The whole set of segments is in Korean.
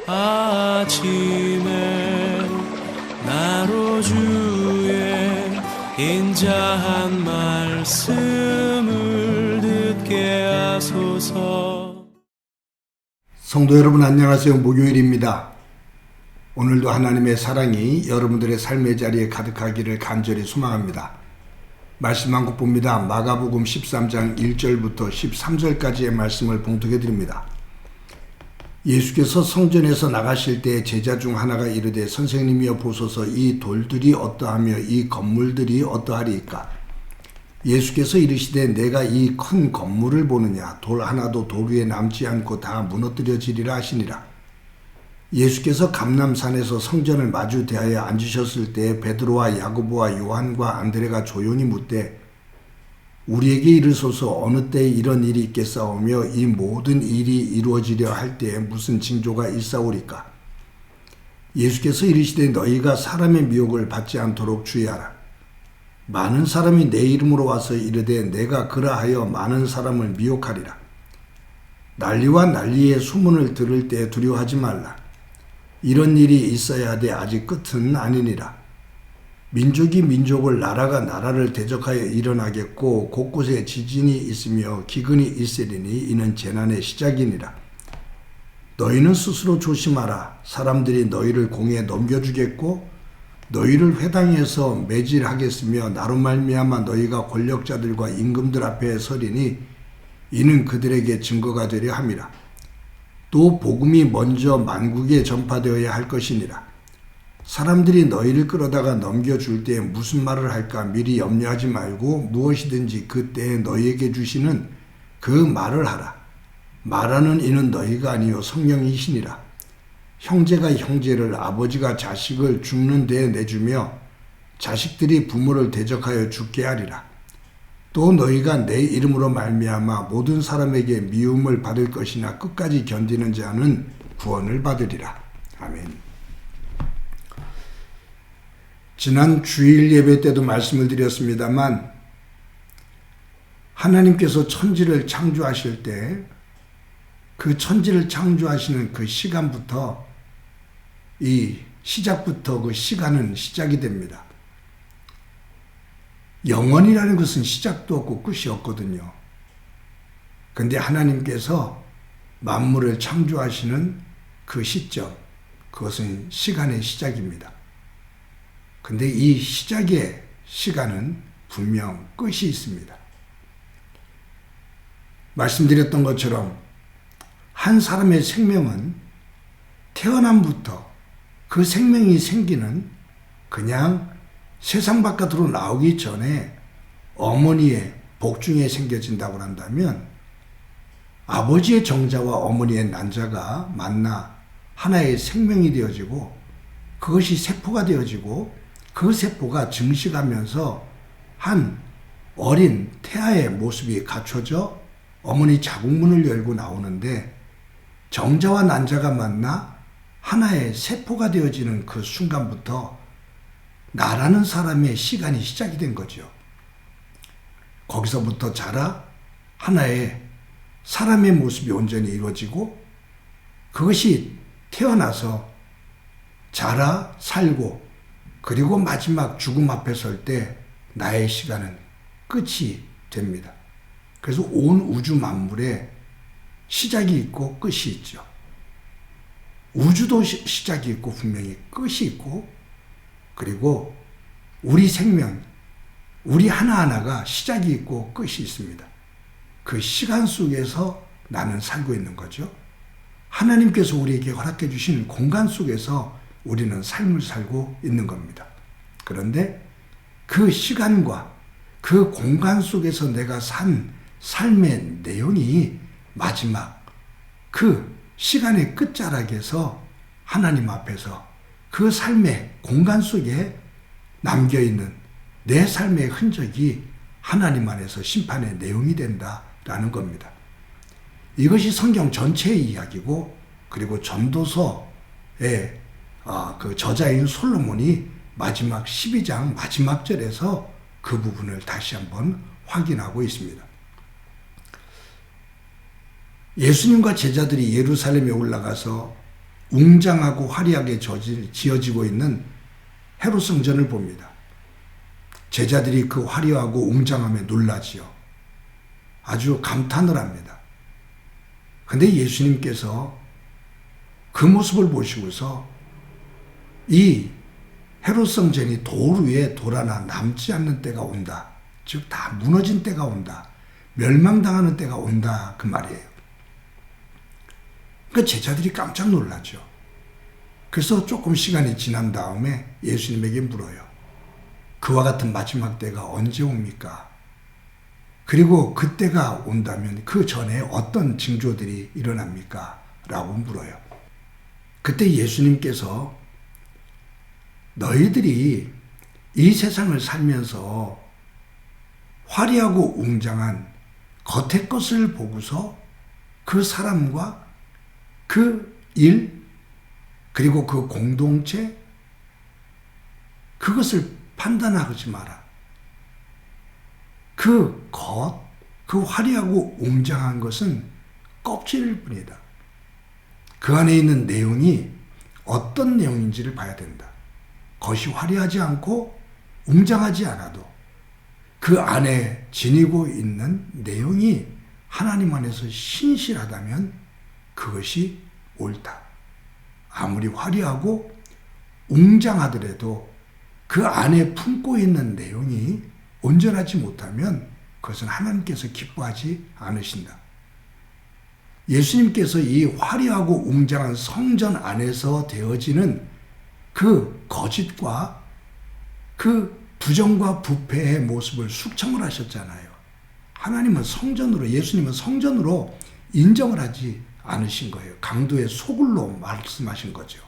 아침에 나로 주의 인자한 말씀을 듣게 하소서. 성도 여러분 안녕하세요. 목요일입니다. 오늘도 하나님의 사랑이 여러분들의 삶의 자리에 가득하기를 간절히 소망합니다. 말씀 한 곳 봅니다. 마가복음 13장 1절부터 13절까지의 말씀을 봉독해 드립니다. 예수께서 성전에서 나가실 때 제자 중 하나가 이르되 선생님이여 보소서 이 돌들이 어떠하며 이 건물들이 어떠하리이까. 예수께서 이르시되 내가 이 큰 건물을 보느냐. 돌 하나도 돌 위에 남지 않고 다 무너뜨려지리라 하시니라. 예수께서 감람산에서 성전을 마주 대하여 앉으셨을 때 베드로와 야고보와 요한과 안드레가 조용히 묻되 우리에게 이르소서 어느 때에 이런 일이 있겠사오며 이 모든 일이 이루어지려 할 때에 무슨 징조가 있사오리까. 예수께서 이르시되 너희가 사람의 미혹을 받지 않도록 주의하라. 많은 사람이 내 이름으로 와서 이르되 내가 그러하여 많은 사람을 미혹하리라. 난리와 난리의 소문을 들을 때 두려워하지 말라. 이런 일이 있어야 하되 아직 끝은 아니니라. 민족이 민족을 나라가 나라를 대적하여 일어나겠고 곳곳에 지진이 있으며 기근이 있으리니 이는 재난의 시작이니라. 너희는 스스로 조심하라. 사람들이 너희를 공에 넘겨주겠고 너희를 회당에서 매질하겠으며 나로 말미암아 너희가 권력자들과 임금들 앞에 서리니 이는 그들에게 증거가 되려 함이라. 또 복음이 먼저 만국에 전파되어야 할 것이니라. 사람들이 너희를 끌어다가 넘겨줄 때 무슨 말을 할까 미리 염려하지 말고 무엇이든지 그때에 너희에게 주시는 그 말을 하라. 말하는 이는 너희가 아니요 성령이시니라. 형제가 형제를 아버지가 자식을 죽는 데에 내주며 자식들이 부모를 대적하여 죽게 하리라. 또 너희가 내 이름으로 말미암아 모든 사람에게 미움을 받을 것이나 끝까지 견디는 자는 구원을 받으리라. 아멘. 지난 주일 예배 때도 말씀을 드렸습니다만 하나님께서 천지를 창조하실 때 그 천지를 창조하시는 그 시간부터 이 시작부터 그 시간은 시작이 됩니다. 영원이라는 것은 시작도 없고 끝이 없거든요. 그런데 하나님께서 만물을 창조하시는 그 시점, 그것은 시간의 시작입니다. 근데 이 시작의 시간은 분명 끝이 있습니다. 말씀드렸던 것처럼 한 사람의 생명은 태어남부터 그 생명이 생기는 그냥 세상 바깥으로 나오기 전에 어머니의 복중에 생겨진다고 한다면 아버지의 정자와 어머니의 난자가 만나 하나의 생명이 되어지고 그것이 세포가 되어지고 그 세포가 증식하면서 한 어린 태아의 모습이 갖춰져 어머니 자궁문을 열고 나오는데 정자와 난자가 만나 하나의 세포가 되어지는 그 순간부터 나라는 사람의 시간이 시작이 된 거죠. 거기서부터 자라 하나의 사람의 모습이 온전히 이루어지고 그것이 태어나서 자라 살고 그리고 마지막 죽음 앞에 설 때 나의 시간은 끝이 됩니다. 그래서 온 우주 만물에 시작이 있고 끝이 있죠. 우주도 시작이 있고 분명히 끝이 있고 그리고 우리 생명, 우리 하나하나가 시작이 있고 끝이 있습니다. 그 시간 속에서 나는 살고 있는 거죠. 하나님께서 우리에게 허락해 주신 공간 속에서 우리는 삶을 살고 있는 겁니다. 그런데 그 시간과 그 공간 속에서 내가 산 삶의 내용이 마지막 그 시간의 끝자락에서 하나님 앞에서 그 삶의 공간 속에 남겨있는 내 삶의 흔적이 하나님 안에서 심판의 내용이 된다라는 겁니다. 이것이 성경 전체의 이야기고 그리고 전도서의 그 저자인 솔로몬이 마지막 12장 마지막 절에서 그 부분을 다시 한번 확인하고 있습니다. 예수님과 제자들이 예루살렘에 올라가서 웅장하고 화려하게 지어지고 있는 헤롯 성전을 봅니다. 제자들이 그 화려하고 웅장함에 놀라지요. 아주 감탄을 합니다. 근데 예수님께서 그 모습을 보시고서 이 헤롯 성전이 돌 위에 돌 하나 남지 않는 때가 온다. 즉 다 무너진 때가 온다. 멸망당하는 때가 온다. 그 말이에요. 그러니까 제자들이 깜짝 놀라죠. 그래서 조금 시간이 지난 다음에 예수님에게 물어요. 그와 같은 마지막 때가 언제 옵니까? 그리고 그때가 온다면 그 전에 어떤 징조들이 일어납니까? 라고 물어요. 그때 예수님께서 너희들이 이 세상을 살면서 화려하고 웅장한 겉의 것을 보고서 그 사람과 그 일, 그리고 그 공동체, 그것을 판단하지 마라. 그 화려하고 웅장한 것은 껍질일 뿐이다. 그 안에 있는 내용이 어떤 내용인지를 봐야 된다. 겉이 화려하지 않고 웅장하지 않아도 그 안에 지니고 있는 내용이 하나님 안에서 신실하다면 그것이 옳다. 아무리 화려하고 웅장하더라도 그 안에 품고 있는 내용이 온전하지 못하면 그것은 하나님께서 기뻐하지 않으신다. 예수님께서 이 화려하고 웅장한 성전 안에서 되어지는 그 거짓과 그 부정과 부패의 모습을 숙청을 하셨잖아요. 하나님은 성전으로, 예수님은 성전으로 인정을 하지 않으신 거예요. 강도의 소굴로 말씀하신 거죠.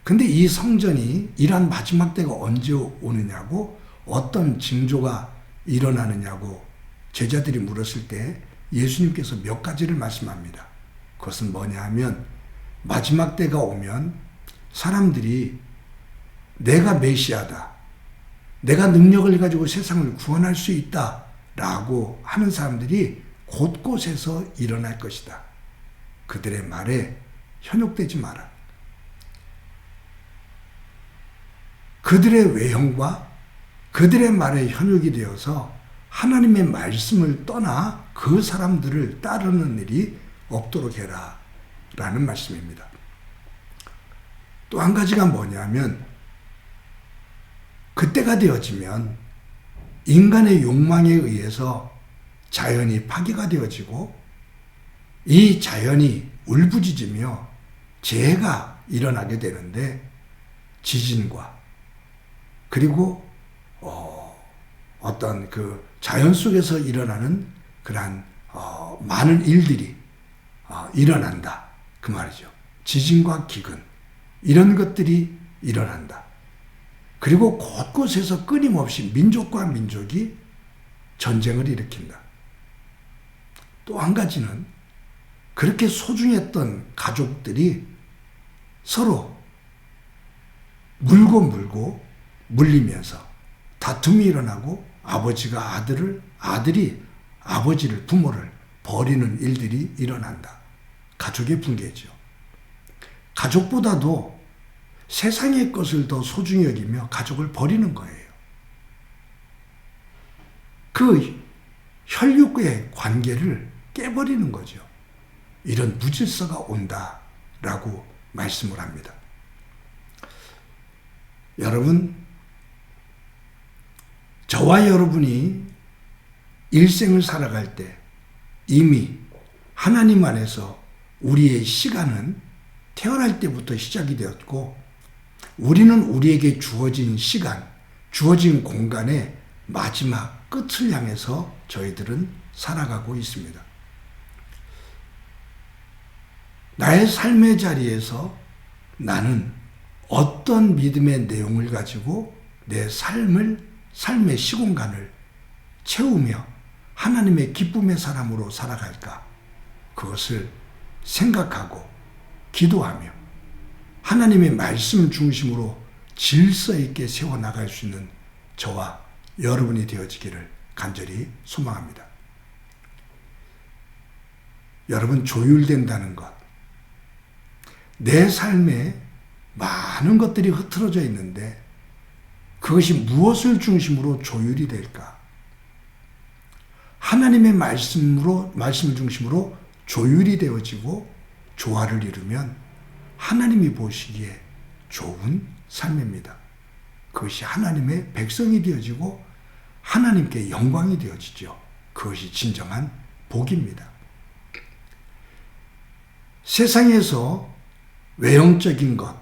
근데 이 성전이 이러한 마지막 때가 언제 오느냐고, 어떤 징조가 일어나느냐고 제자들이 물었을 때 예수님께서 몇 가지를 말씀합니다. 그것은 뭐냐 하면, 마지막 때가 오면 사람들이 내가 메시아다, 내가 능력을 가지고 세상을 구원할 수 있다 라고 하는 사람들이 곳곳에서 일어날 것이다. 그들의 말에 현혹되지 마라. 그들의 외형과 그들의 말에 현혹이 되어서 하나님의 말씀을 떠나 그 사람들을 따르는 일이 없도록 해라 라는 말씀입니다. 또 한 가지가 뭐냐면, 그때가 되어지면 인간의 욕망에 의해서 자연이 파괴가 되어지고 이 자연이 울부짖으며 재해가 일어나게 되는데, 지진과 그리고 어떤 그 자연 속에서 일어나는 그러한 많은 일들이 일어난다 그 말이죠. 지진과 기근, 이런 것들이 일어난다. 그리고 곳곳에서 끊임없이 민족과 민족이 전쟁을 일으킨다. 또 한 가지는, 그렇게 소중했던 가족들이 서로 물고 물리면서 다툼이 일어나고 아버지가 아들이 아버지를, 부모를 버리는 일들이 일어난다. 가족의 붕괴죠. 가족보다도 세상의 것을 더 소중히 여기며 가족을 버리는 거예요. 그 혈육의 관계를 깨버리는 거죠. 이런 무질서가 온다라고 말씀을 합니다. 여러분, 저와 여러분이 일생을 살아갈 때 이미 하나님 안에서 우리의 시간은 태어날 때부터 시작이 되었고, 우리는 우리에게 주어진 시간, 주어진 공간의 마지막 끝을 향해서 저희들은 살아가고 있습니다. 나의 삶의 자리에서 나는 어떤 믿음의 내용을 가지고 내 삶의 시공간을 채우며 하나님의 기쁨의 사람으로 살아갈까? 그것을 생각하고 기도하며 하나님의 말씀 중심으로 질서 있게 세워나갈 수 있는 저와 여러분이 되어지기를 간절히 소망합니다. 여러분, 조율된다는 것, 내 삶에 많은 것들이 흐트러져 있는데 그것이 무엇을 중심으로 조율이 될까? 하나님의 말씀을 중심으로 조율이 되어지고 조화를 이루면 하나님이 보시기에 좋은 삶입니다. 그것이 하나님의 백성이 되어지고 하나님께 영광이 되어지죠. 그것이 진정한 복입니다. 세상에서 외형적인 것,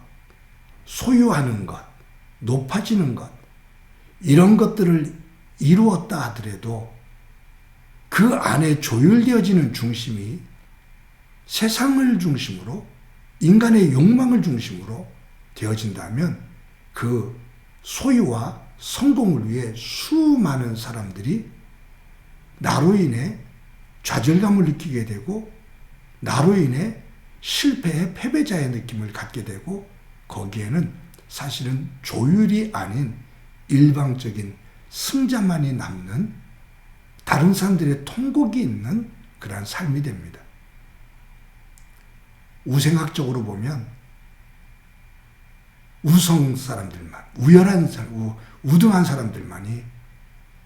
소유하는 것, 높아지는 것, 이런 것들을 이루었다 하더라도 그 안에 조율되어지는 중심이 세상을 중심으로, 인간의 욕망을 중심으로 되어진다면 그 소유와 성공을 위해 수많은 사람들이 나로 인해 좌절감을 느끼게 되고 나로 인해 실패의 패배자의 느낌을 갖게 되고 거기에는 사실은 조율이 아닌 일방적인 승자만이 남는 다른 사람들의 통곡이 있는 그러한 삶이 됩니다. 우생학적으로 보면 우성 사람들만, 우등한 사람들만이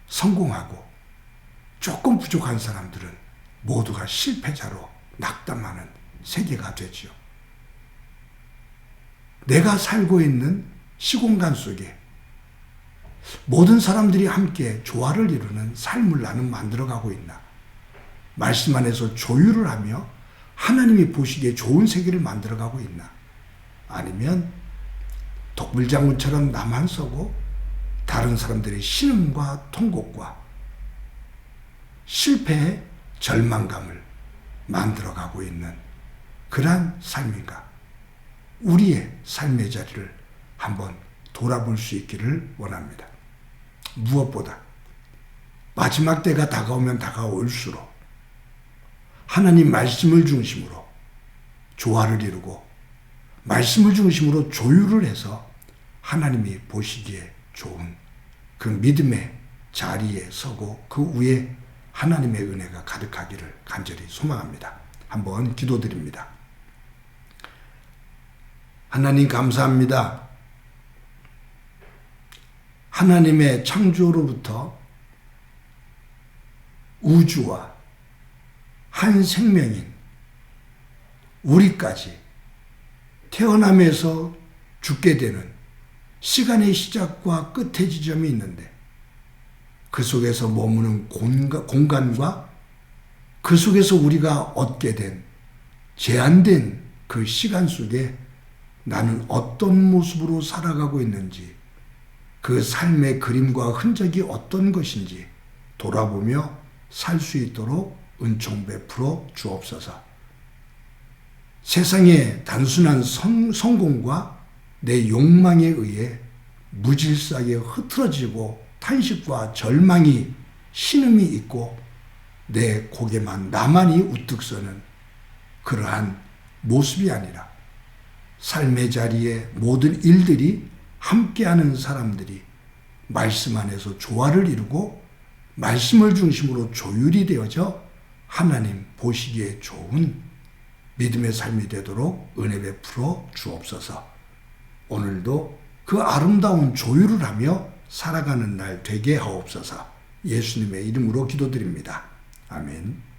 성공하고 조금 부족한 사람들은 모두가 실패자로 낙담하는 세계가 되지요. 내가 살고 있는 시공간 속에 모든 사람들이 함께 조화를 이루는 삶을 나는 만들어가고 있나? 말씀 안에서 조율을 하며 하나님이 보시기에 좋은 세계를 만들어가고 있나? 아니면 독불장군처럼 나만 서고 다른 사람들의 신음과 통곡과 실패의 절망감을 만들어가고 있는 그러한 삶인가? 우리의 삶의 자리를 한번 돌아볼 수 있기를 원합니다. 무엇보다 마지막 때가 다가오면 다가올수록 하나님 말씀을 중심으로 조화를 이루고 말씀을 중심으로 조율을 해서 하나님이 보시기에 좋은 그 믿음의 자리에 서고 그 위에 하나님의 은혜가 가득하기를 간절히 소망합니다. 한번 기도드립니다. 하나님 감사합니다. 하나님의 창조로부터 우주와 한 생명인 우리까지 태어남에서 죽게 되는 시간의 시작과 끝의 지점이 있는데 그 속에서 머무는 공간과 그 속에서 우리가 얻게 된 제한된 그 시간 속에 나는 어떤 모습으로 살아가고 있는지 그 삶의 그림과 흔적이 어떤 것인지 돌아보며 살 수 있도록 은총 베풀어 주옵소서. 세상의 단순한 성공과 내 욕망에 의해 무질서하게 흐트러지고 탄식과 절망이 신음이 있고 내 고개만 나만이 우뚝 서는 그러한 모습이 아니라 삶의 자리에 모든 일들이 함께하는 사람들이 말씀 안에서 조화를 이루고 말씀을 중심으로 조율이 되어져 하나님 보시기에 좋은 믿음의 삶이 되도록 은혜 베풀어 주옵소서. 오늘도 그 아름다운 조율을 하며 살아가는 날 되게 하옵소서. 예수님의 이름으로 기도드립니다. 아멘.